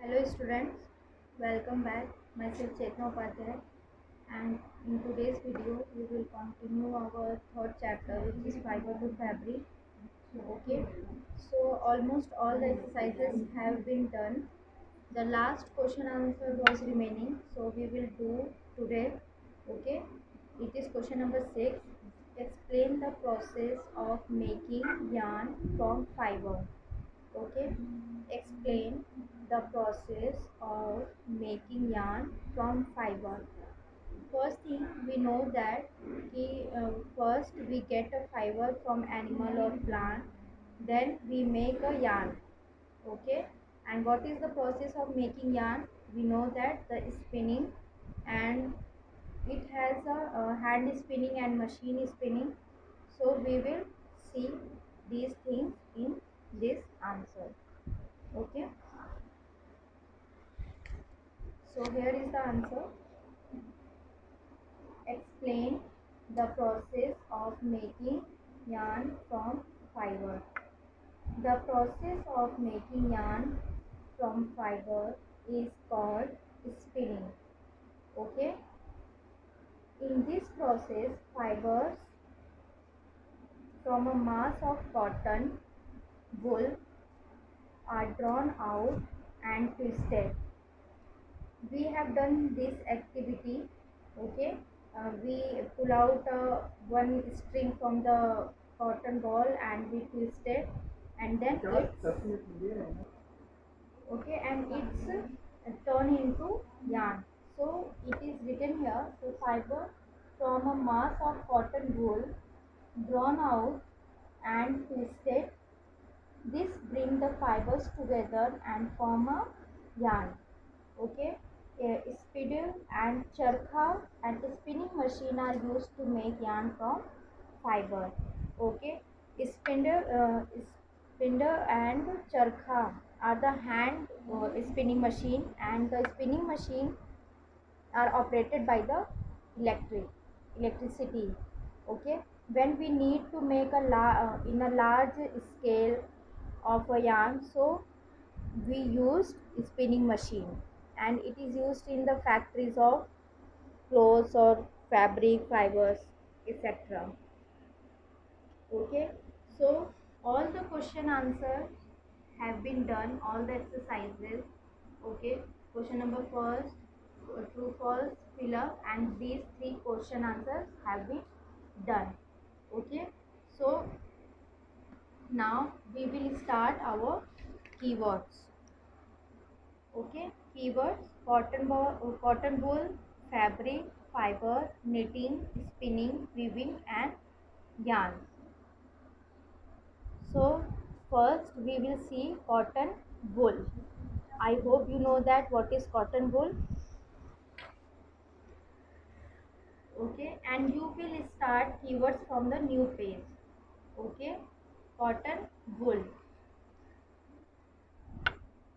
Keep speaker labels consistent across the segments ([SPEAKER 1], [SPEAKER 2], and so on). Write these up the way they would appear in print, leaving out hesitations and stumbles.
[SPEAKER 1] Hello students, welcome back. Myself Chetna Upadhyay, and in today's video we will continue our third chapter, which is fiber to fabric. Okay, so almost all the exercises have been done. The last question answer was remaining, so we will do today. Okay, it is question number 6. Explain the process of making yarn from fiber. Okay, explain the process of making yarn from fiber. First thing we know that first we get a fiber from animal or plant, then we make a yarn. Okay, and what is the process of making yarn? We know that the spinning, and it has a hand spinning and machine spinning. So we will see these things in this answer. Okay, so here is the answer. Explain the process of making yarn from fiber. The process of making yarn from fiber is called spinning. Okay, in this process fibers from a mass of cotton wool are drawn out and twisted. We have done this activity. Okay, we pull out one string from the cotton ball and we twist it, and then it's okay, and it's turned into yarn. So it is written here, the fiber from a mass of cotton wool drawn out and twisted, this bring the fibers together and form a yarn. Okay, a spindle and charkha and spinning machine are used to make yarn from fiber. Okay, spindle and charkha are the hand spinning machine, and the spinning machine are operated by the electricity. Okay, when we need to make in a large scale of a yarn, so we used spinning machine, and it is used in the factories of clothes or fabric fibers, etc. Okay, so all the question answers have been done, all the exercises. Okay, question number first, true false, fill up, and these three question answers have been done. Okay, so now we will start our keywords. Okay, keywords: cotton wool, fabric, fiber, knitting, spinning, weaving, and yarn. So first we will see cotton wool. I hope you know that what is cotton wool. Okay, and you will start keywords from the new page. Okay, cotton wool.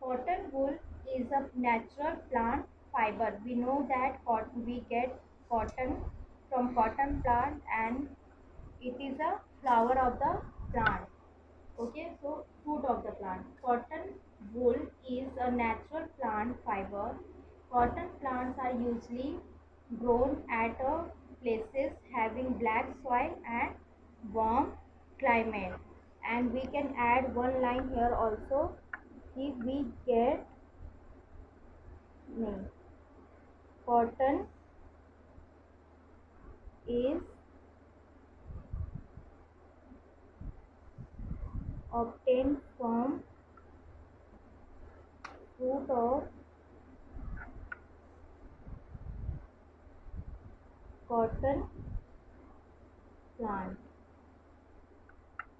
[SPEAKER 1] Cotton wool is a natural plant fiber. We know that we get cotton from cotton plant, and it is a flower of the plant. Okay, so fruit of the plant. Cotton wool is a natural plant fiber. Cotton plants are usually grown at places having black soil and warm climate. And we can add one line here also. If we get cotton is obtained from fruit of cotton plant,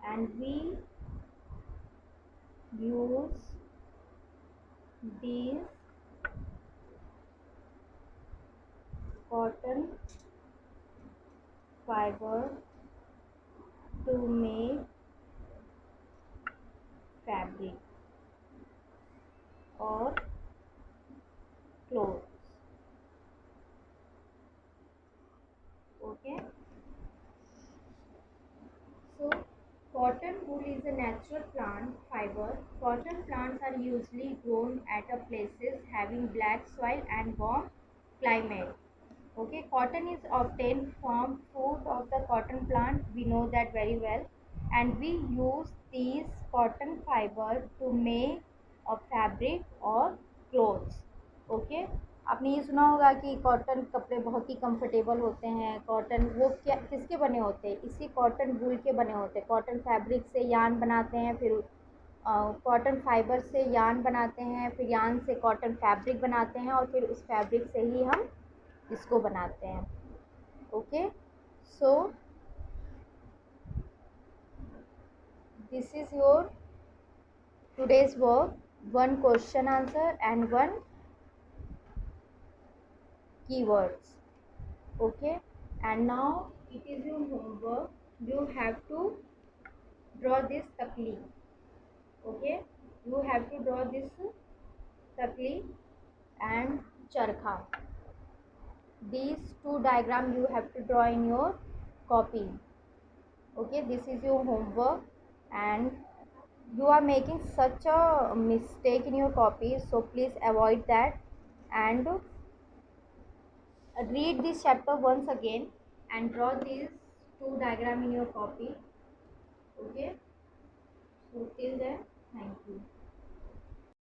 [SPEAKER 1] and we use these cotton fiber to make fabric or clothes. Okay, so cotton wool is a natural plant fiber. Cotton plants are usually grown at a places having black soil and warm climate. Okay, cotton is obtained from fruit of the cotton plant. We know that very well, and we use these cotton fiber to make a fabric or clothes. Okay, आपने ये सुना होगा कि cotton कपड़े बहुत ही comfortable होते हैं। Cotton वो क्या किसके बने होते हैं? इसी कॉटन वूल के बने होते हैं। कॉटन फैब्रिक से यान बनाते हैं, फिर कॉटन फाइबर से यान बनाते हैं, फिर यान से कॉटन फैब्रिक बनाते हैं, और फिर उस फैब्रिक से ही हम इसको बनाते हैं। Okay, so this is your today's work, one question answer and one keywords. Okay, and now it is your homework. You have to draw this takli. Okay, you have to draw this takli and charkha. These two diagram you have to draw in your copy. Okay, this is your homework, and you are making such a mistake in your copy, so please avoid that and read this chapter once again and draw these two diagram in your copy. Okay, so till then, thank you.